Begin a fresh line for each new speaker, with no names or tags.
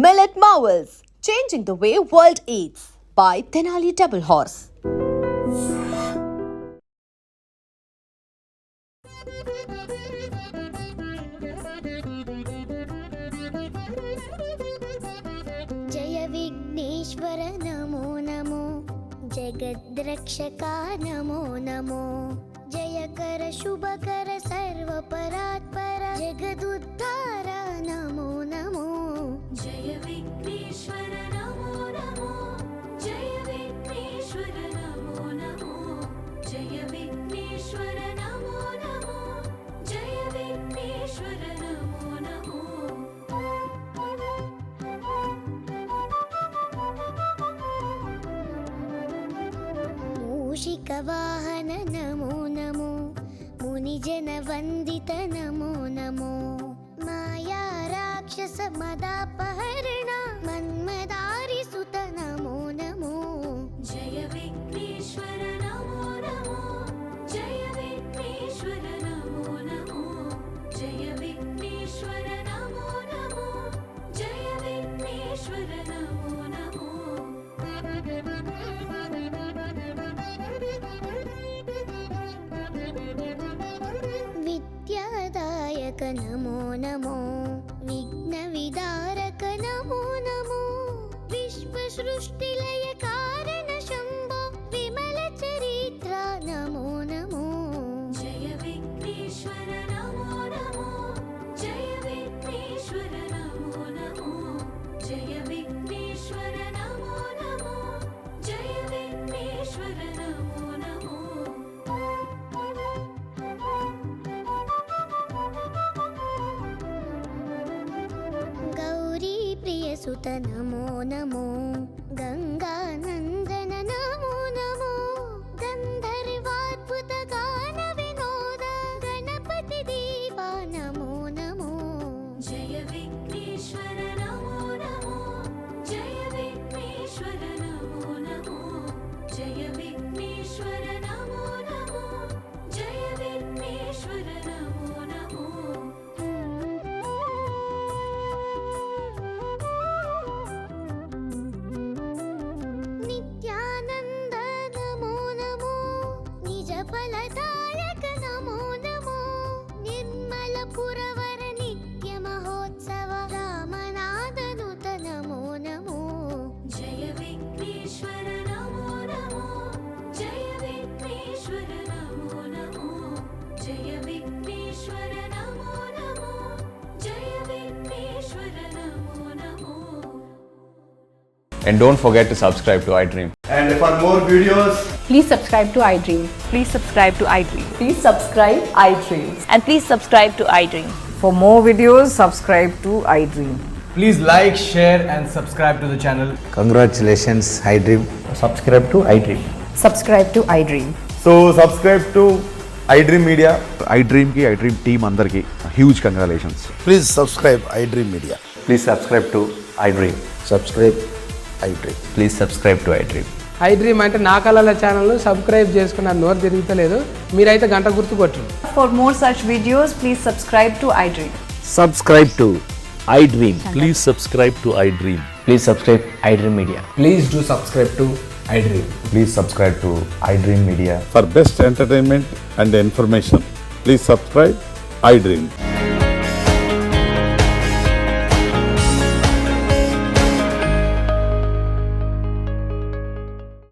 Millet Marvels, changing the way world eats by Tenali Double Horse.
जय विघ्नेश्वर नमो नमो, जगद्रक्षका नमो नमो, जयकर शुभकर सर्वपरात्पर जगदुद्धार नमो नमो,
जय विघ्नेश्वर नमो नमो, जय विघ्नेश्वर नमो नमो, जय विघ्नेश्वर नमो नमो, जय विघ्नेश्वर नमो नमो।
मूषिकवाहन नमो नमो, मुनिजन वन्दित नमो नमो, माया राक्षस मदापहरण मन्मदारि सुत नमो नमो,
जय विघ्नेश्वर नमो नमो, जय विघ्नेश्वर नमो नमो, जय विघ्नेश्वर नमो नमो, जय विघ्नेश्वर नमो नमो।
विद्यादायक नमो नमो, विघ्नविदारक नमो नमो, विश्वसृष्टिलय कारण शम्भो विमल चरित्र नमो नमो,
जय विघ्नेश्वर नमो नमो, जय विघ्नेश्वर नमो नमो, जय विघ्नेश्वर नमो नमो, जय विघ्नेश्वर नमो नमो।
गौरी प्रियसुत नमो नमो, गंगानंदन नमो नमो, गंधर्वाद्भुत गान विनोद गणपति देवा नमो नमो,
जय विघ्नेश्वर नमो नमो, जय विघ्नेश्वर नमो नमो, जय विघ्नेश्वर नमो नमो, जय विघ्नेश्वर नमो नमो।
नित्यानंद नमो नमो, निज फलदायक नमो नमो, निर्मल पुरवर नित्य महोत्सव रामनादनुत नमो नमो,
जय विघ्नेश्वर नमो नमो, जय विघ्नेश्वर नमो नमो, जय विघ्नेश्वर नमो नमो, जय Vighneshwar Namo Namo.
And don't forget to subscribe to iDream.
And for more videos,
Please subscribe to iDream.
Please subscribe to iDream.
Please subscribe iDream.
And please subscribe to iDream.
For more videos, subscribe to iDream.
please like, share and subscribe to the channel.
Congratulations, iDream.
Subscribe to iDream.
Subscribe to iDream.
So subscribe to iDream Media.
iDream ki iDream team andarki huge congratulations.
Please subscribe iDream Media.
Please subscribe to iDream.
Subscribe iDream.
Please subscribe to iDream.
iDream అంటే నా కళల channel subscribe చేసుకున్న నోరు తిరుగుతలేదు, మీరైతే గంట గుర్తు కొట్టండి.
For more such videos, please subscribe to iDream.
Subscribe to iDream.
Please subscribe to iDream.
Please subscribe iDream Media.
Please do subscribe to iDream.
Please subscribe to iDream Media.
For best entertainment and information, please subscribe iDream.